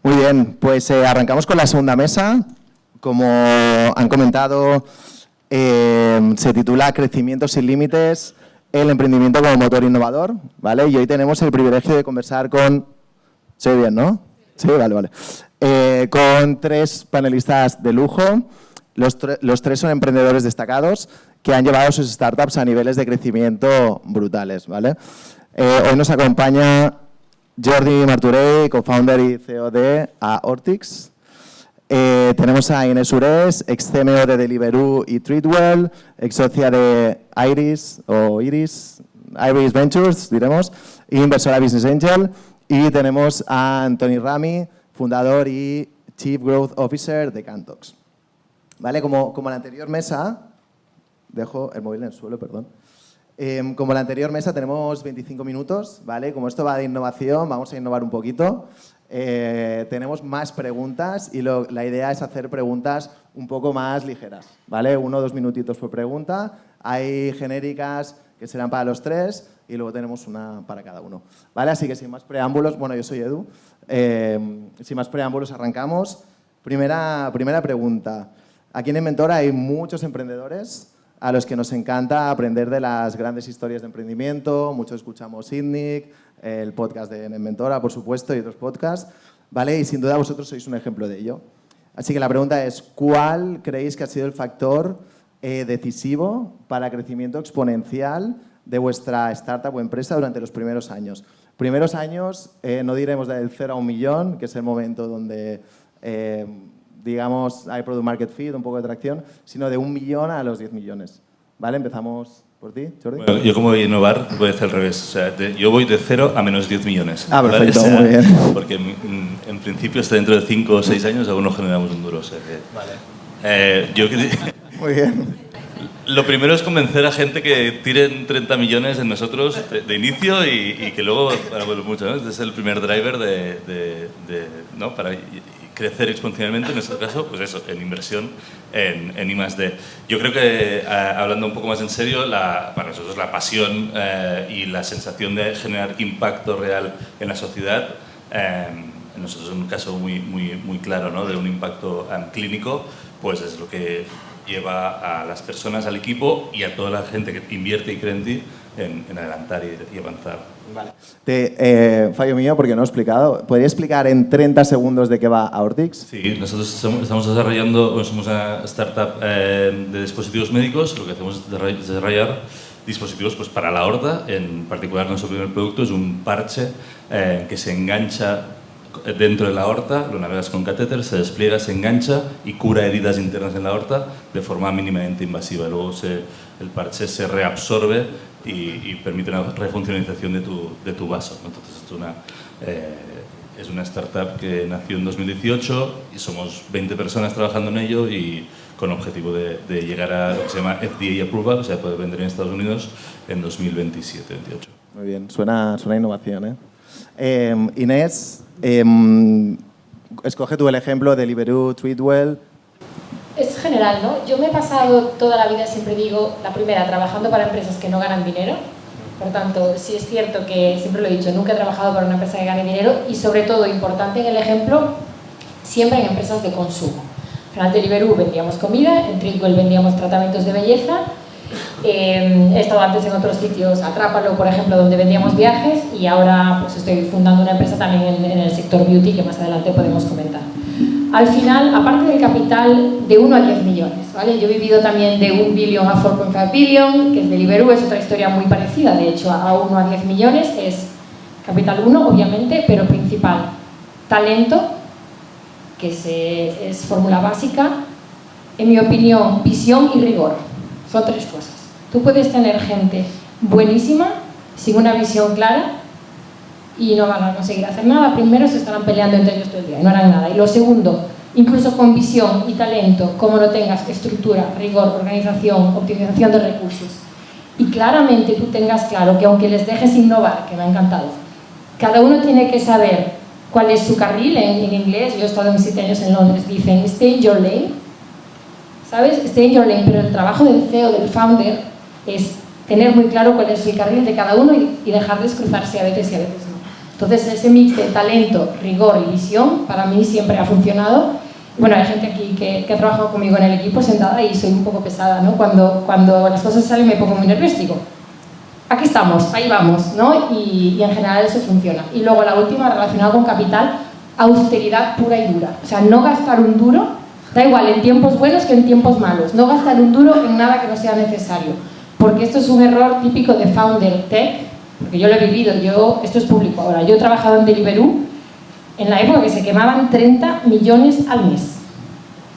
Muy bien, pues arrancamos con la segunda mesa. Como han comentado, se titula Crecimiento sin límites, el emprendimiento como motor innovador, ¿vale? Y hoy tenemos el privilegio de conversar con... ¿Se oye bien, no? Sí, vale. Con tres panelistas de lujo. Los tres son emprendedores destacados que han llevado sus startups a niveles de crecimiento brutales, ¿vale? Hoy nos acompaña Jordi Martorell, co-founder y CEO de Ortix. Tenemos a Inés Urés, ex-CMO de Deliveroo y Treatwell, ex-socia de Iris Ventures, diremos, e inversora Business Angel. Y tenemos a Antoni Rami, fundador y Chief Growth Officer de Cantox. ¿Vale? Como la anterior mesa, dejo el móvil en el suelo, perdón. Como la anterior mesa tenemos 25 minutos, ¿vale? Como esto va de innovación, vamos a innovar un poquito. Tenemos más preguntas y la idea es hacer preguntas un poco más ligeras, ¿vale? 1 o 2 minutitos por pregunta. Hay genéricas que serán para los tres y luego tenemos una para cada uno, ¿vale? Así que sin más preámbulos, bueno, yo soy Edu, sin más preámbulos arrancamos. Primera pregunta. Aquí en Inventora hay muchos emprendedores a los que nos encanta aprender de las grandes historias de emprendimiento. Muchos escuchamos ITNIC, el podcast de Inventora, por supuesto, y otros podcasts, ¿vale? Y sin duda vosotros sois un ejemplo de ello. Así que la pregunta es, ¿cuál creéis que ha sido el factor decisivo para el crecimiento exponencial de vuestra startup o empresa durante los primeros años? Primeros años, no diremos del 0 a 1 millón, que es el momento donde... digamos, hay product market fit, un poco de tracción, sino de 1 millón a los 10 millones. ¿Vale? Empezamos por ti, Jordi. Bueno, yo como voy a innovar, voy a hacer al revés. O sea, yo voy de 0 a menos 10 millones. Ah, perfecto, ¿vale? O sea, muy bien. Porque en principio hasta dentro de 5 o 6 años aún no generamos un duro. O sea que, vale. Muy bien. Lo primero es convencer a gente que tiren 30 millones en nosotros de inicio y que luego, bueno, mucho, ¿no? Este es el primer driver ¿no? Para crecer exponencialmente, en este caso, pues eso, en inversión en I+D. Yo creo que, hablando un poco más en serio, para nosotros la pasión y la sensación de generar impacto real en la sociedad, en nosotros es un caso muy claro, ¿no? De un impacto clínico, pues es lo que lleva a las personas, al equipo y a toda la gente que invierte y cree en ti en adelantar y avanzar. Vale. Fallo mío porque no he explicado. ¿Podría explicar en 30 segundos de qué va Ortix? Sí, nosotros estamos desarrollando, somos una startup de dispositivos médicos. Lo que hacemos es desarrollar dispositivos pues, para la aorta. En particular, nuestro primer producto es un parche que se engancha dentro de la aorta, lo navegas con catéter, se despliega, se engancha y cura heridas internas en la aorta de forma mínimamente invasiva. Luego el parche se reabsorbe y permite una refuncionalización de tu vaso. Entonces es una startup que nació en 2018 y somos 20 personas trabajando en ello y con el objetivo de llegar a lo que se llama FDA approval, o sea, poder vender en Estados Unidos en 2027-28. Muy bien, suena innovación, Inés, escoge tú el ejemplo de Deliveroo, Treatwell. Es general, ¿no? Yo me he pasado toda la vida, siempre digo, la primera, trabajando para empresas que no ganan dinero. Por tanto, sí es cierto que, siempre lo he dicho, nunca he trabajado para una empresa que gane dinero y, sobre todo, importante en el ejemplo, siempre en empresas de consumo. En Deliveroo vendíamos comida, en Treatwell vendíamos tratamientos de belleza. He estado antes en otros sitios, Atrápalo, por ejemplo, donde vendíamos viajes y ahora pues, estoy fundando una empresa también en el sector beauty que más adelante podemos comentar. Al final, aparte del capital de 1 a 10 millones, ¿vale? Yo he vivido también de 1 billón a 4.5 billion, que es Deliveroo, es otra historia muy parecida, de hecho, a 1 a 10 millones es capital 1, obviamente, pero principal, talento, que es fórmula básica, en mi opinión, visión y rigor, son 3 cosas. Tú puedes tener gente buenísima, sin una visión clara, y no van a conseguir hacer nada. Primero se estarán peleando entre ellos todo el día y no harán nada. Y lo segundo, incluso con visión y talento, como no tengas estructura, rigor, organización, optimización de recursos, y claramente tú tengas claro que aunque les dejes innovar, que me ha encantado, cada uno tiene que saber cuál es su carril. En inglés, yo he estado en 7 años en Londres, dicen stay in your lane, ¿sabes? Stay in your lane, pero el trabajo del CEO, del founder, es tener muy claro cuál es el carril de cada uno y dejarles cruzarse a veces y a veces no. Entonces, ese mix de talento, rigor y visión, para mí siempre ha funcionado. Bueno, hay gente aquí que ha trabajado conmigo en el equipo sentada y soy un poco pesada, ¿no? Cuando las cosas salen me pongo muy nerviosa y digo, aquí estamos, ahí vamos, ¿no? Y en general eso funciona. Y luego la última, relacionada con capital, austeridad pura y dura. O sea, no gastar un duro, da igual en tiempos buenos que en tiempos malos, no gastar un duro en nada que no sea necesario. Porque esto es un error típico de founder tech, porque yo lo he vivido, esto es público ahora, yo he trabajado en Deliveroo en la época que se quemaban 30 millones al mes,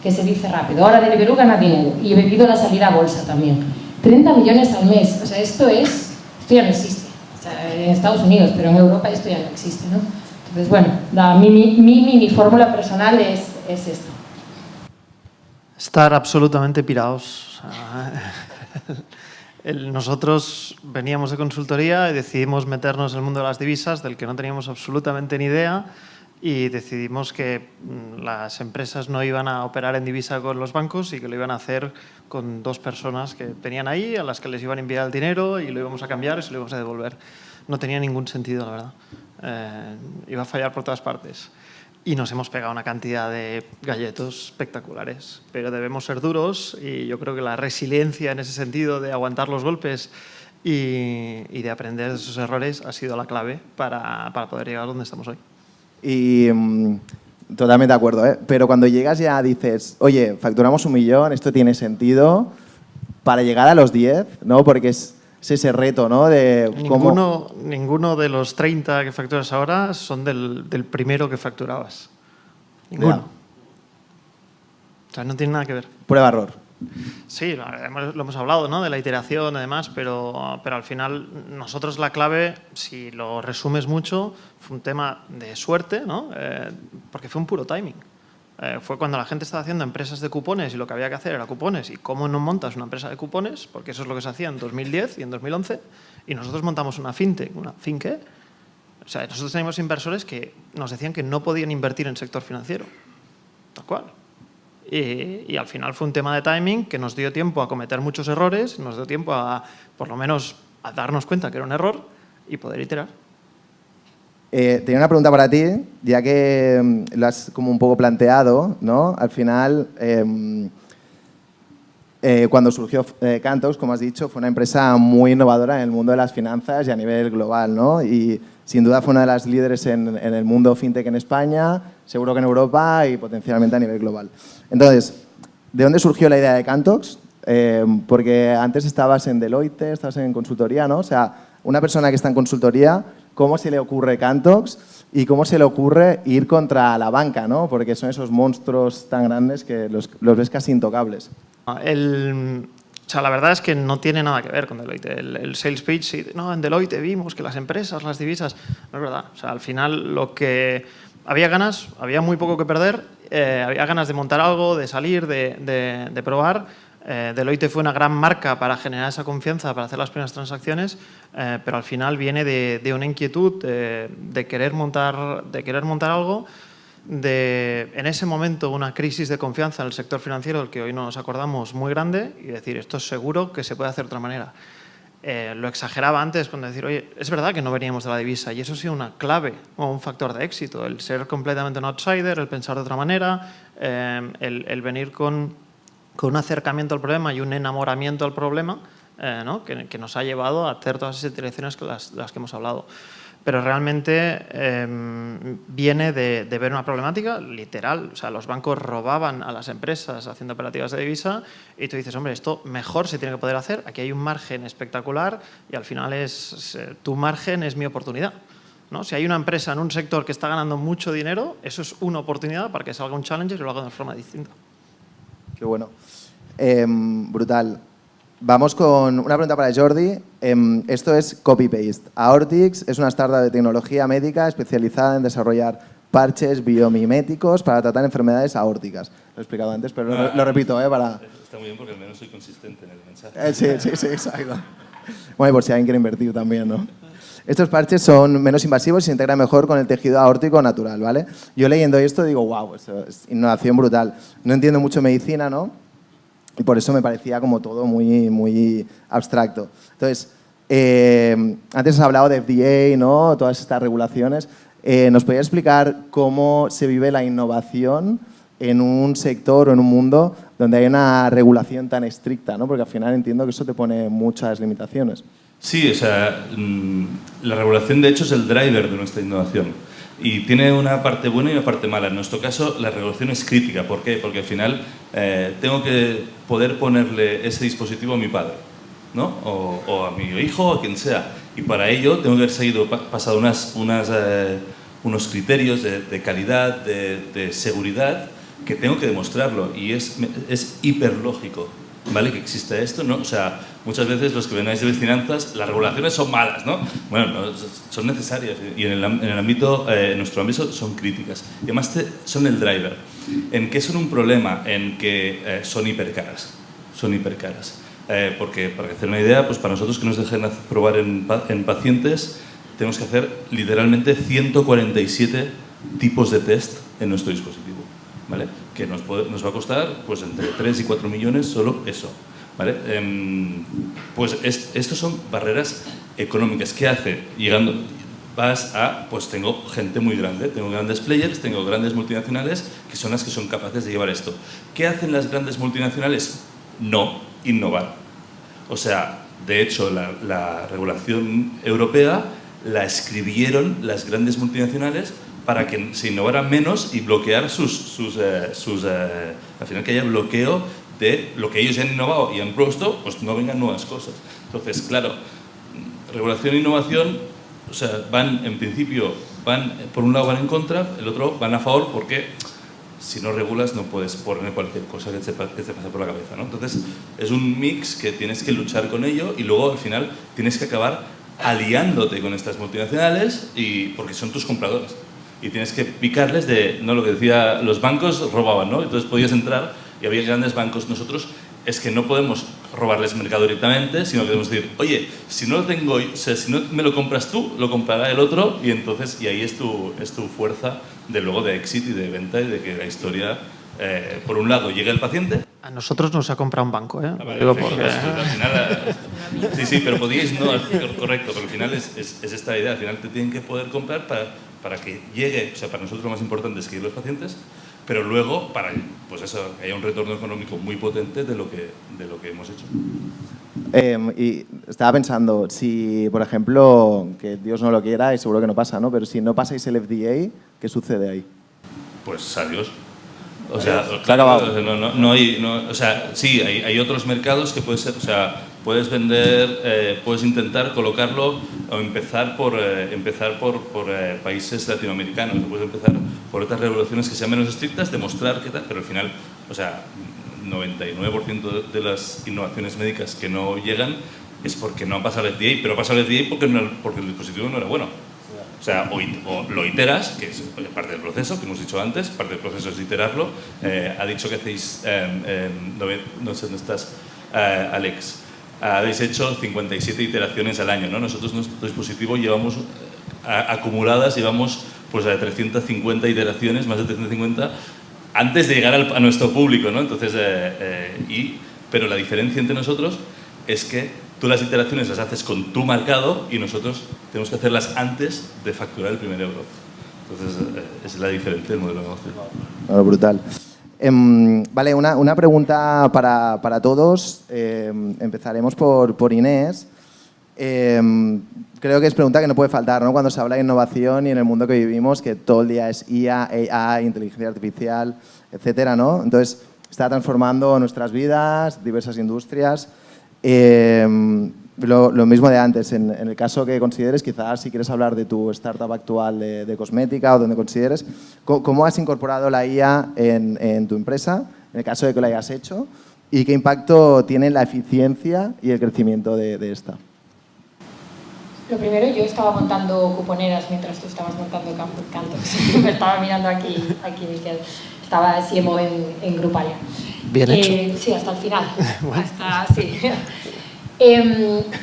que se dice rápido, ahora Deliveroo gana dinero, y he vivido la salida a bolsa también. 30 millones al mes, o sea, esto ya no existe, o sea, en Estados Unidos, pero en Europa esto ya no existe, ¿no? Entonces, bueno, mi mini fórmula personal es esto. Estar absolutamente pirados. O sea, nosotros veníamos de consultoría y decidimos meternos en el mundo de las divisas, del que no teníamos absolutamente ni idea, y decidimos que las empresas no iban a operar en divisa con los bancos y que lo iban a hacer con 2 personas que tenían ahí, a las que les iban a enviar el dinero y lo íbamos a cambiar y se lo íbamos a devolver. No tenía ningún sentido, la verdad. Iba a fallar por todas partes. Y nos hemos pegado una cantidad de galletos espectaculares. Pero debemos ser duros y yo creo que la resiliencia en ese sentido de aguantar los golpes y de aprender de esos errores ha sido la clave para poder llegar a donde estamos hoy. Y totalmente de acuerdo, ¿eh? Pero cuando llegas ya dices, oye, facturamos 1 millón, esto tiene sentido para llegar a los 10, ¿no? Porque es ese reto, ¿no? De Ninguno de los 30 que facturas ahora son del primero que facturabas. Ninguno. Ya. O sea, no tiene nada que ver. Prueba-error. Sí, lo hemos hablado, ¿no? De la iteración, además, pero al final nosotros la clave, si lo resumes mucho, fue un tema de suerte, ¿no? Porque fue un puro timing. Fue cuando la gente estaba haciendo empresas de cupones y lo que había que hacer era cupones y cómo no montas una empresa de cupones, porque eso es lo que se hacía en 2010 y en 2011, y nosotros montamos una fintech, o sea, nosotros teníamos inversores que nos decían que no podían invertir en sector financiero, tal cual. Y al final fue un tema de timing que nos dio tiempo a cometer muchos errores, nos dio tiempo a, por lo menos, a darnos cuenta que era un error y poder iterar. Tenía una pregunta para ti, ya que lo has como un poco planteado, ¿no? Al final, cuando surgió Cantox, como has dicho, fue una empresa muy innovadora en el mundo de las finanzas y a nivel global, ¿no? Y sin duda fue una de las líderes en el mundo fintech en España, seguro que en Europa y potencialmente a nivel global. Entonces, ¿de dónde surgió la idea de Cantox? Porque antes estabas en Deloitte, estabas en consultoría, ¿no? O sea, una persona que está en consultoría, ¿cómo se le ocurre Cantox y cómo se le ocurre ir contra la banca, ¿no? Porque son esos monstruos tan grandes que los ves casi intocables. O sea, la verdad es que no tiene nada que ver con Deloitte. El sales pitch, sí, no, en Deloitte vimos que las empresas, las divisas, no es verdad. O sea, al final lo que había ganas, había muy poco que perder, había ganas de montar algo, de salir, de probar. Deloitte fue una gran marca para generar esa confianza, para hacer las primeras transacciones, pero al final viene de una inquietud de querer montar algo, en ese momento una crisis de confianza en el sector financiero del que hoy no nos acordamos muy grande y decir, esto es seguro que se puede hacer de otra manera. Lo exageraba antes cuando decir, oye, es verdad que no veníamos de la divisa y eso ha sido una clave o un factor de éxito, el ser completamente un outsider, el pensar de otra manera, el venir con un acercamiento al problema y un enamoramiento al problema, ¿no? que nos ha llevado a hacer todas esas iteraciones de las que hemos hablado. Pero realmente viene de ver una problemática literal. O sea, los bancos robaban a las empresas haciendo operativas de divisa y tú dices, hombre, esto mejor se tiene que poder hacer. Aquí hay un margen espectacular y al final tu margen es mi oportunidad, ¿no? Si hay una empresa en un sector que está ganando mucho dinero, eso es una oportunidad para que salga un challenger y lo haga de forma distinta. Qué bueno. Brutal. Vamos con una pregunta para Jordi. Esto es copy-paste. Aortix es una startup de tecnología médica especializada en desarrollar parches biomiméticos para tratar enfermedades aórticas. Lo he explicado antes, pero lo repito, para... Está muy bien porque al menos soy consistente en el mensaje. Sí, exacto. Bueno, y por si alguien quiere invertir también, ¿no? Estos parches son menos invasivos y se integran mejor con el tejido aórtico natural, ¿vale? Yo leyendo esto digo, wow, esto es innovación brutal. No entiendo mucho medicina, ¿no? Y por eso me parecía como todo muy, muy abstracto. Entonces, Antes has hablado de FDA, ¿no? Todas estas regulaciones. ¿Nos podría explicar cómo se vive la innovación en un sector o en un mundo donde hay una regulación tan estricta, ¿no? Porque al final entiendo que eso te pone muchas limitaciones. Sí, o sea, la regulación de hecho es el driver de nuestra innovación y tiene una parte buena y una parte mala. En nuestro caso, la regulación es crítica. ¿Por qué? Porque al final tengo que poder ponerle ese dispositivo a mi padre, ¿no? O a mi hijo o a quien sea. Y para ello tengo que haber seguido, pasado unos criterios de calidad, de seguridad, que tengo que demostrarlo. Y es hiperlógico, ¿vale? Que exista esto, ¿no? O sea, muchas veces los que venáis de finanzas, las regulaciones son malas, ¿no? Bueno, no, son necesarias y en nuestro ámbito son críticas. Y además son el driver. ¿En qué son un problema? En que son hipercaras. Son hipercaras. Porque, para hacer una idea, pues para nosotros que nos dejen probar en pacientes, tenemos que hacer literalmente 147 tipos de test en nuestro dispositivo, ¿vale? Que nos va a costar pues, entre 3 y 4 millones solo eso, ¿vale? Pues estos son barreras económicas. ¿Qué hace? Pues tengo gente muy grande, tengo grandes players, tengo grandes multinacionales que son las que son capaces de llevar esto. ¿Qué hacen las grandes multinacionales? No innovar. O sea, de hecho, la regulación europea la escribieron las grandes multinacionales para que se innovaran menos y bloquear al final que haya bloqueo de lo que ellos ya han innovado y han puesto, pues no vengan nuevas cosas. Entonces, claro, regulación e innovación, o sea, en principio, por un lado van en contra, el otro van a favor porque si no regulas no puedes poner cualquier cosa que te pase por la cabeza, ¿no? Entonces, es un mix que tienes que luchar con ello y luego al final tienes que acabar aliándote con estas multinacionales porque son tus compradores. Y tienes que picarles no lo que decía, los bancos robaban, ¿no? Entonces podías entrar y había grandes bancos. Nosotros es que no podemos robarles mercado directamente, sino que debemos decir, oye, si no lo tengo, o sea, si no me lo compras tú, lo comprará el otro y ahí es tu fuerza luego de éxito y de venta y de que la historia, por un lado, llegue al paciente. A nosotros nos ha comprado un banco, ¿eh? Vale, Digo perfecto, porque... al final, sí, pero podíais no, correcto, pero al final es esta la idea, al final te tienen que poder comprar para que llegue, o sea, para nosotros lo más importante es que lleguen los pacientes, pero luego para pues eso, que haya un retorno económico muy potente de lo que hemos hecho. Y estaba pensando, si, por ejemplo, que Dios no lo quiera y seguro que no pasa, ¿no? Pero si no pasáis el FDA, ¿qué sucede ahí? Pues adiós. O sea, claro, o sea, sí, hay otros mercados que puede ser, o sea, puedes vender, puedes intentar colocarlo o empezar por países latinoamericanos, o puedes empezar por otras regulaciones que sean menos estrictas, demostrar qué tal, pero al final, o sea, 99% de las innovaciones médicas que no llegan es porque no han pasado el FDA, pero ha pasado el FDA porque el dispositivo no era bueno. O sea, o lo iteras, que es parte del proceso, que hemos dicho antes, parte del proceso es iterarlo. Ha dicho que hacéis, no sé dónde estás, Alex, habéis hecho 57 iteraciones al año, ¿no? Nosotros nuestro dispositivo llevamos, acumuladas, llevamos pues a 350 iteraciones, más de 350, antes de llegar a nuestro público, ¿no? Entonces, pero la diferencia entre nosotros es que tú las iteraciones las haces con tu mercado y nosotros tenemos que hacerlas antes de facturar el primer euro. Entonces, es la diferencia del modelo de negocio. Bueno, brutal. Vale, una pregunta para todos. Empezaremos por Inés. Creo que es pregunta que no puede faltar, ¿no? Cuando se habla de innovación y en el mundo que vivimos, que todo el día es IA, AI, inteligencia artificial, etcétera, ¿no? Entonces, está transformando nuestras vidas, diversas industrias. Lo mismo de antes, en el caso que consideres, quizás si quieres hablar de tu startup actual de cosmética o donde consideres, ¿cómo has incorporado la IA en tu empresa, en el caso de que lo hayas hecho, y qué impacto tiene la eficiencia y el crecimiento de esta? Lo primero, yo estaba montando cuponeras mientras tú estabas montando Cantox. Me estaba mirando aquí Miquel. Estaba CMO en Grupalia. Bien hecho. Sí, hasta el final. Sí.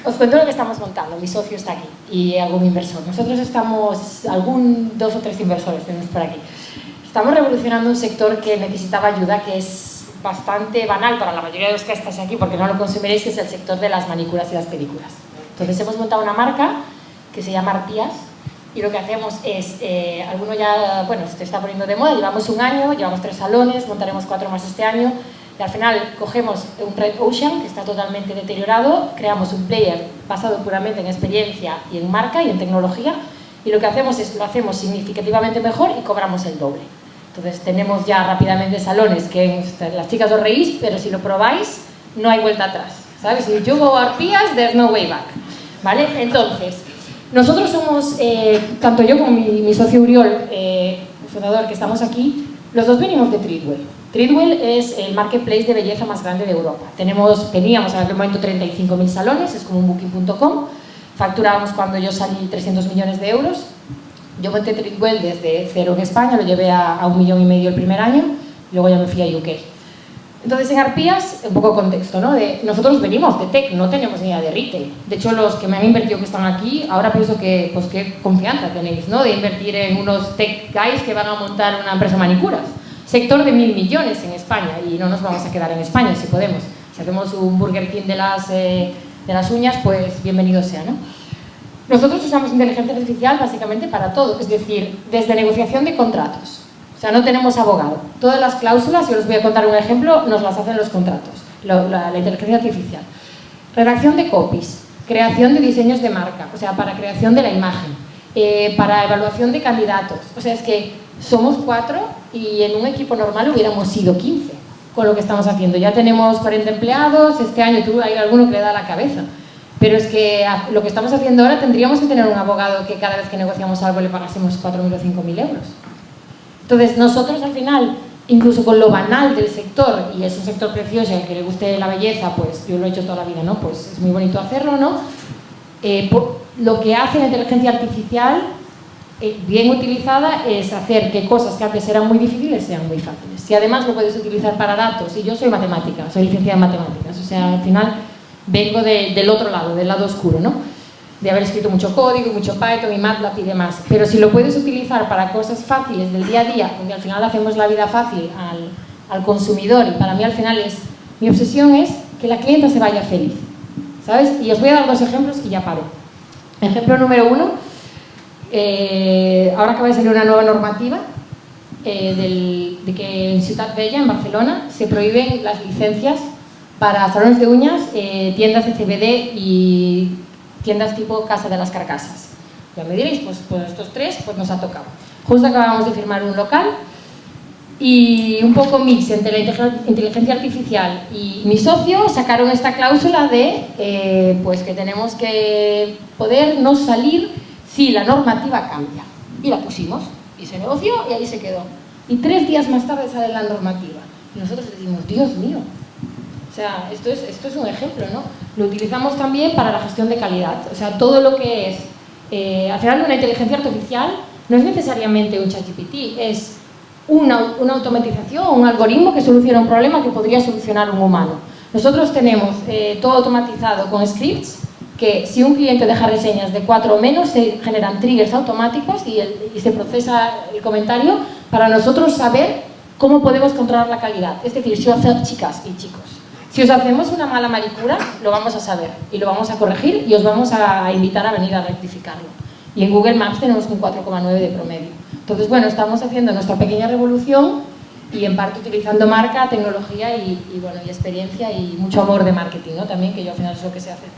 Os cuento lo que estamos montando. Mi socio está aquí y algún inversor. Nosotros estamos, 2 o 3 inversores tenemos por aquí. Estamos revolucionando un sector que necesitaba ayuda, que es bastante banal para la mayoría de los que estáis aquí, porque no lo consumiréis, que es el sector de las manicuras y las pedicuras. Entonces hemos montado una marca que se llama Arpías y lo que hacemos es, alguno ya, bueno, se está poniendo de moda, llevamos un año, llevamos 3 salones, montaremos 4 más este año y al final cogemos un Red Ocean que está totalmente deteriorado, creamos un player basado puramente en experiencia y en marca y en tecnología y lo que hacemos es, lo hacemos significativamente mejor y cobramos el doble. Entonces tenemos ya rápidamente salones que las chicas os reís, pero si lo probáis no hay vuelta atrás, ¿sabes? Si you go Arpías, there's no way back, ¿vale? Entonces, nosotros somos, tanto yo como mi socio Uriol, fundador, que estamos aquí, los dos venimos de Treatwell. Treatwell es el marketplace de belleza más grande de Europa. Teníamos en aquel momento 35.000 salones, es como un booking.com. Facturábamos cuando yo salí 300 millones de euros. Yo monté Treatwell desde cero en España, lo llevé a 1,5 millones el primer año, luego ya me fui a UK. Entonces, en Arpías, un poco de contexto, ¿no? Nosotros venimos de tech, no tenemos ni idea de retail. De hecho, los que me han invertido que están aquí, ahora pienso que, pues, qué confianza tenéis, ¿no? De invertir en unos tech guys que van a montar una empresa de manicuras. Sector de 1.000 millones en España, y no nos vamos a quedar en España, si podemos. Si hacemos un Burger King de las uñas, pues bienvenido sea, ¿no? Nosotros usamos inteligencia artificial básicamente para todo, es decir, desde negociación de contratos. O sea, no tenemos abogado. Todas las cláusulas, yo os voy a contar un ejemplo, nos las hacen los contratos, la inteligencia artificial. Redacción de copies, creación de diseños de marca, o sea, para creación de la imagen, para evaluación de candidatos. O sea, es que somos 4 y en un equipo normal hubiéramos sido 15 con lo que estamos haciendo. Ya tenemos 40 empleados, este año hay alguno que le da la cabeza. Pero es que lo que estamos haciendo ahora tendríamos que tener un abogado que cada vez que negociamos algo le pagásemos 4.000 o 5.000 euros. Entonces, nosotros al final, incluso con lo banal del sector, y es un sector precioso y al que le guste la belleza, pues yo lo he hecho toda la vida, ¿no? Pues es muy bonito hacerlo, ¿no? Lo que hace la inteligencia artificial, bien utilizada, es hacer que cosas que antes eran muy difíciles sean muy fáciles. Si además lo puedes utilizar para datos, y yo soy matemática, soy licenciada en matemáticas, o sea, al final vengo del otro lado, del lado oscuro, ¿no? De haber escrito mucho código, mucho Python y MATLAB y demás. Pero si lo puedes utilizar para cosas fáciles del día a día, donde al final hacemos la vida fácil al consumidor, y para mí al final mi obsesión es que la clienta se vaya feliz, ¿sabes? Y os voy a dar 2 ejemplos y ya paro. Ejemplo número 1, ahora acaba de salir una nueva normativa de que en Ciutat Bella, en Barcelona, se prohíben las licencias para salones de uñas, tiendas de CBD y tiendas tipo Casa de las Carcasas. Ya me diréis, pues estos 3 pues nos ha tocado. Justo acabamos de firmar un local y un poco mix entre la inteligencia artificial y mi socio sacaron esta cláusula de pues que tenemos que poder no salir si la normativa cambia. Y la pusimos y se negoció y ahí se quedó. Y 3 días más tarde sale la normativa. Y nosotros decimos, Dios mío. O sea, esto es un ejemplo, ¿no? Lo utilizamos también para la gestión de calidad. O sea, todo lo que es, al final una inteligencia artificial no es necesariamente un ChatGPT, es una automatización, un algoritmo que soluciona un problema que podría solucionar un humano. Nosotros tenemos todo automatizado con scripts, que si un cliente deja reseñas de 4 o menos, se generan triggers automáticos y se procesa el comentario para nosotros saber cómo podemos controlar la calidad. Es decir, si chicas y chicos, si os hacemos una mala manicura, lo vamos a saber y lo vamos a corregir y os vamos a invitar a venir a rectificarlo. Y en Google Maps tenemos un 4,9 de promedio. Entonces, bueno, estamos haciendo nuestra pequeña revolución y en parte utilizando marca, tecnología y experiencia y mucho amor de marketing, ¿no? También, que yo al final es lo que sé hacer.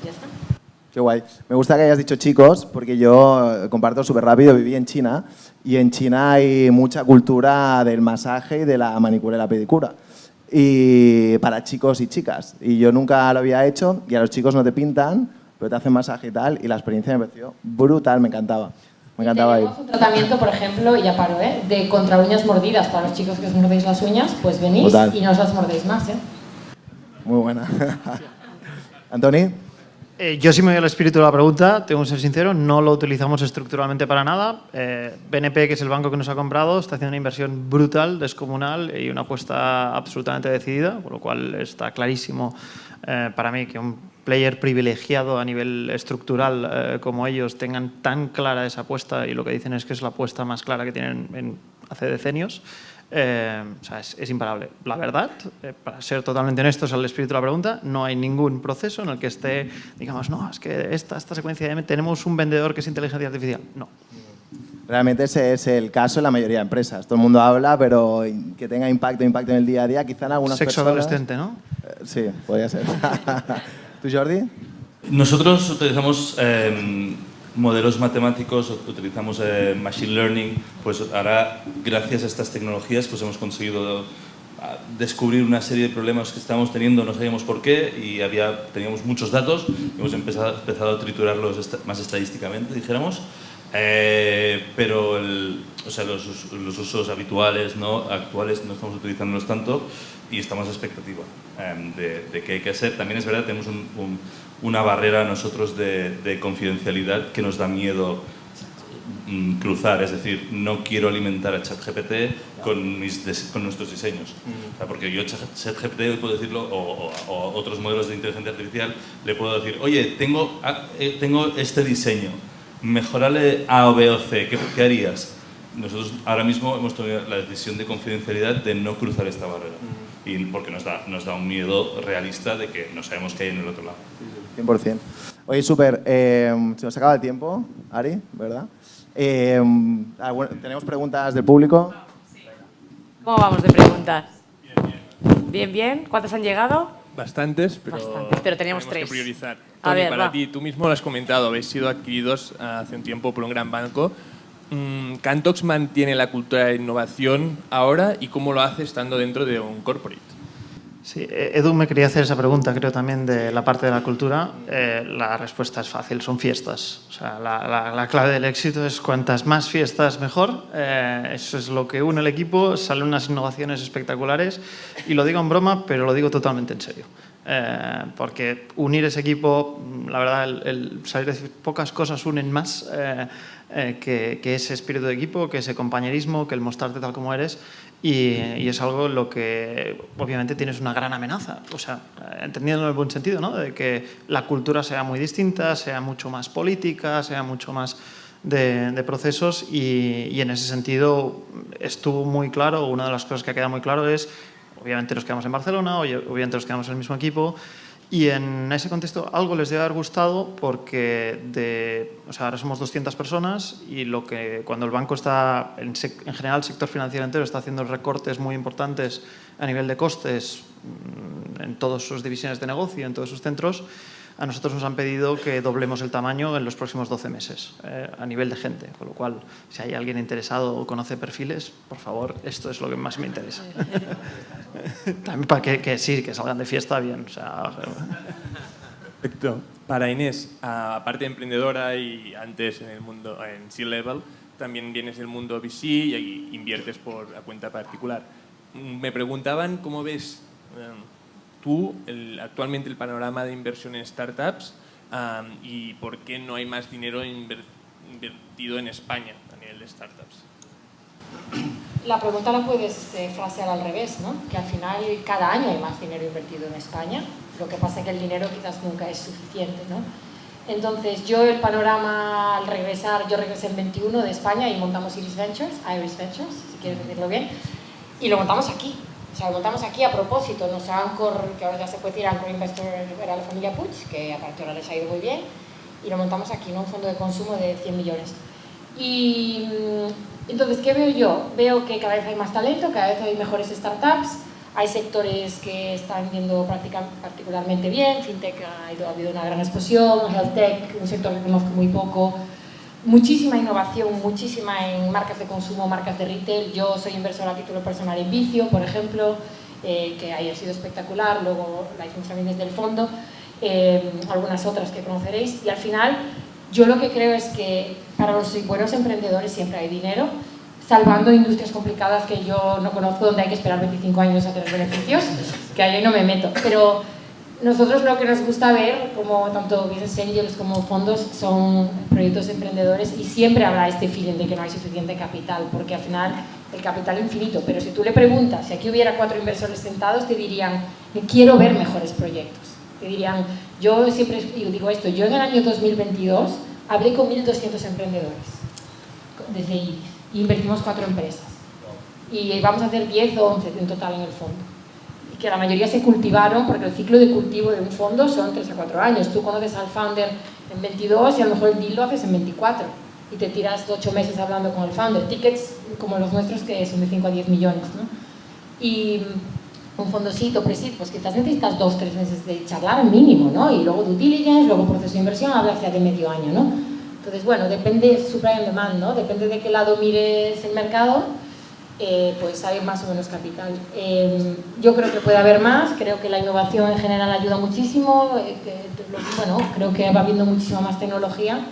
Ya está. Qué guay. Me gusta que hayas dicho chicos, porque yo comparto súper rápido, viví en China y en China hay mucha cultura del masaje y de la manicura y la pedicura. Y para chicos y chicas. Y yo nunca lo había hecho y a los chicos no te pintan, pero te hacen masaje y tal, y la experiencia me pareció brutal, me encantaba. Me encantaba ir. Tenemos un tratamiento, por ejemplo, y ya paro, de contra uñas mordidas. Para los chicos que os mordéis las uñas, pues venís brutal. Y no os las mordéis más, Muy buena. ¿Antoni? Yo sí me voy al espíritu de la pregunta, tengo que ser sincero, no lo utilizamos estructuralmente para nada. BNP, que es el banco que nos ha comprado, está haciendo una inversión brutal, descomunal y una apuesta absolutamente decidida, por lo cual está clarísimo para mí que un player privilegiado a nivel estructural como ellos tengan tan clara esa apuesta, y lo que dicen es que es la apuesta más clara que tienen en hace decenios. O sea, es imparable. La verdad, para ser totalmente honestos al espíritu de la pregunta, no hay ningún proceso en el que esté, digamos, no, es que esta secuencia de tenemos un vendedor que es inteligencia artificial. No. Realmente ese es el caso en la mayoría de empresas. Todo el mundo habla, pero que tenga impacto en el día a día, quizá en algunas Sexo personas... adolescente, ¿no? Sí, podría ser. ¿Tú, Jordi? Nosotros utilizamos modelos matemáticos, utilizamos machine learning, pues ahora gracias a estas tecnologías pues hemos conseguido descubrir una serie de problemas que estábamos teniendo, no sabíamos por qué y teníamos muchos datos, hemos empezado a triturarlos más estadísticamente, dijéramos, pero los usos habituales, actuales no estamos utilizándolos tanto y estamos a expectativa de qué hay que hacer. También es verdad, tenemos una barrera nosotros de confidencialidad que nos da miedo cruzar, es decir, no quiero alimentar a ChatGPT con nuestros diseños. O sea, porque yo a ChatGPT puedo decirlo, o otros modelos de inteligencia artificial, le puedo decir, oye, tengo este diseño, mejorale A o B o C, ¿qué harías? Nosotros ahora mismo hemos tomado la decisión de confidencialidad de no cruzar esta barrera. Y porque nos da un miedo realista de que no sabemos qué hay en el otro lado. 100%. Oye, súper. Se nos acaba el tiempo, Ari, ¿verdad? ¿Tenemos preguntas del público? Sí. ¿Cómo vamos de preguntas? Bien, bien. ¿Cuántas han llegado? Bastantes, pero teníamos tenemos tres. que priorizar. A Tony, ver, para va. ti, tú mismo lo has comentado, habéis sido adquiridos hace un tiempo por un gran banco. ¿Cantox mantiene la cultura de innovación ahora y cómo lo hace estando dentro de un corporate? Sí, Edu me quería hacer esa pregunta, creo también de la parte de la cultura. La respuesta es fácil, son fiestas. O sea, la clave del éxito es cuantas más fiestas mejor. Eso es lo que une el equipo, salen unas innovaciones espectaculares y lo digo en broma, pero lo digo totalmente en serio. Porque unir ese equipo, la verdad, el saber decir pocas cosas unen más que ese espíritu de equipo, que ese compañerismo, que el mostrarte tal como eres. Y es algo en lo que obviamente tienes una gran amenaza, o sea, entendiendo en el buen sentido, ¿no? De que la cultura sea muy distinta, sea mucho más política, sea mucho más de procesos y en ese sentido estuvo muy claro, una de las cosas que ha quedado muy claro es, obviamente nos quedamos en Barcelona, obviamente nos quedamos en el mismo equipo y en ese contexto algo les debe haber gustado porque o sea, ahora somos 200 personas y cuando el banco está, en general el sector financiero entero está haciendo recortes muy importantes a nivel de costes en todas sus divisiones de negocio, en todos sus centros, a nosotros nos han pedido que doblemos el tamaño en los próximos 12 meses a nivel de gente, con lo cual si hay alguien interesado o conoce perfiles, por favor, esto es lo que más me interesa. También para que salgan de fiesta bien. O sea, Perfecto. Para Inés, aparte de emprendedora y antes en el mundo en C-Level, también vienes del mundo VC y inviertes por la cuenta particular. Me preguntaban cómo ves tú actualmente el panorama de inversión en startups y por qué no hay más dinero invertido en España a nivel de startups. La pregunta la puedes frasear al revés, ¿no? Que al final cada año hay más dinero invertido en España. Lo que pasa es que el dinero quizás nunca es suficiente, ¿no? Entonces, yo el panorama al regresar, yo regresé en 21 de España y montamos Iris Ventures, si quieres decirlo bien, y lo montamos aquí. O sea, lo montamos aquí a propósito. Nuestro Anchor, que ahora ya se puede decir Anchor Investor, era la familia Puig, que aparte ahora les ha ido muy bien, y lo montamos aquí, ¿no? Un fondo de consumo de 100 millones. Y entonces, ¿qué veo yo? Veo que cada vez hay más talento, cada vez hay mejores startups, hay sectores que están yendo particularmente bien, FinTech ha habido una gran explosión, HealthTech, un sector que conozco muy poco, muchísima innovación, muchísima en marcas de consumo, marcas de retail. Yo soy inversora a título personal en Vicio, por ejemplo, que ahí ha sido espectacular, luego la hicimos también desde el fondo, algunas otras que conoceréis, y al final yo lo que creo es que para los buenos emprendedores siempre hay dinero, salvando industrias complicadas que yo no conozco, donde hay que esperar 25 años a tener beneficios, que ahí no me meto. Pero nosotros lo que nos gusta ver, como tanto Business Angels como fondos, son proyectos emprendedores y siempre habrá este feeling de que no hay suficiente capital, porque al final el capital es infinito. Pero si tú le preguntas, si aquí hubiera 4 inversores sentados, te dirían, quiero ver mejores proyectos. Te dirían, yo siempre digo esto, yo en el año 2022 hablé con 1.200 emprendedores desde Iris y invertimos 4 empresas. y vamos a hacer 10 o 11 en total en el fondo. Y que la mayoría se cultivaron, porque el ciclo de cultivo de un fondo son 3 a 4 años. Tú conoces al founder en 22 y a lo mejor el deal lo haces en 24 y te tiras 8 meses hablando con el founder. Tickets como los nuestros que son de 5 a 10 millones, ¿no? Y un fondocito, pre-seed, pues quizás necesitas 2 o 3 meses de charlar mínimo, ¿no? Y luego due diligence, luego proceso de inversión, hablas ya de medio año, ¿no? Entonces, bueno, depende, supply and demand, ¿no? Depende de qué lado mires el mercado, pues hay más o menos capital. Yo creo que puede haber más, creo que la innovación en general ayuda muchísimo, bueno, creo que va habiendo muchísima más tecnología.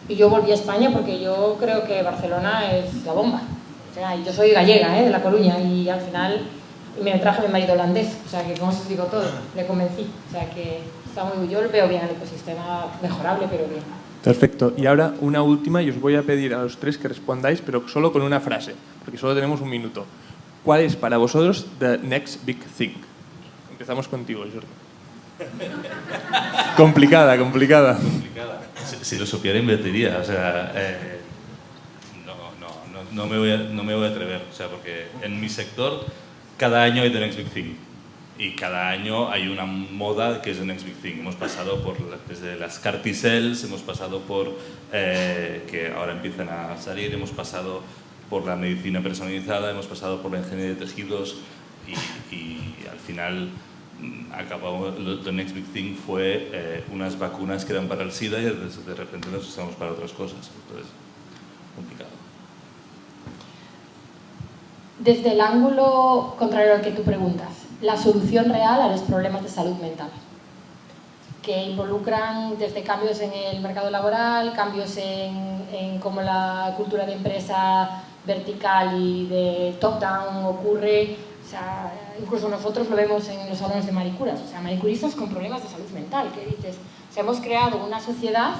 Y yo volví a España porque yo creo que Barcelona es la bomba. O sea, yo soy gallega, de La Coruña, y al final me traje a mi marido holandés, o sea que con eso os digo todo, le convencí. O sea que está muy, yo veo bien el ecosistema, mejorable, pero bien. Perfecto. Y ahora una última, y os voy a pedir a los tres que respondáis, pero solo con una frase, porque solo tenemos un minuto. ¿Cuál es para vosotros the next big thing? Empezamos contigo, Jordi. Complicada. Si lo supiera, invertiría. O sea, no me voy a atrever. O sea, porque en mi sector cada año hay the next big thing. Y cada año hay una moda que es the next big thing. Hemos pasado desde las carticells, hemos pasado por que ahora empiezan a salir, hemos pasado por la medicina personalizada, hemos pasado por la ingeniería de tejidos y al final acabamos, the next big thing fue unas vacunas que eran para el SIDA y de repente las usamos para otras cosas. Entonces, complicado. Desde el ángulo contrario al que tú preguntas, la solución real a los problemas de salud mental, que involucran desde cambios en el mercado laboral, cambios en cómo la cultura de empresa vertical y de top-down ocurre. O sea, incluso nosotros lo vemos en los salones de maricuras, o sea, maricuristas con problemas de salud mental, ¿qué dices? O sea, hemos creado una sociedad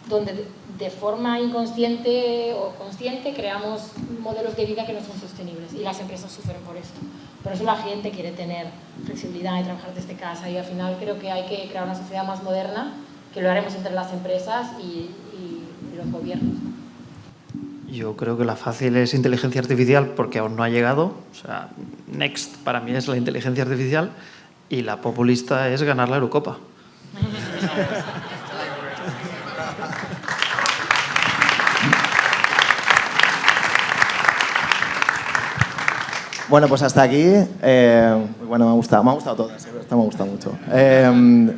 donde de forma inconsciente o consciente creamos modelos de vida que no son sostenibles y las empresas sufren por esto. Por eso la gente quiere tener flexibilidad y trabajar desde casa y al final creo que hay que crear una sociedad más moderna, que lo haremos entre las empresas y los gobiernos. Yo creo que la fácil es inteligencia artificial porque aún no ha llegado. O sea, next para mí es la inteligencia artificial y la populista es ganar la Eurocopa. Bueno, pues hasta aquí. Bueno, me ha gustado todas, esta me ha gustado mucho.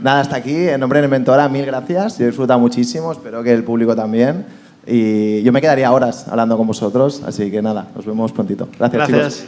Nada, hasta aquí. En nombre de Inventora, mil gracias. Yo he disfrutado muchísimo, espero que el público también. Y yo me quedaría horas hablando con vosotros, así que nada, nos vemos prontito. Gracias. Chicos.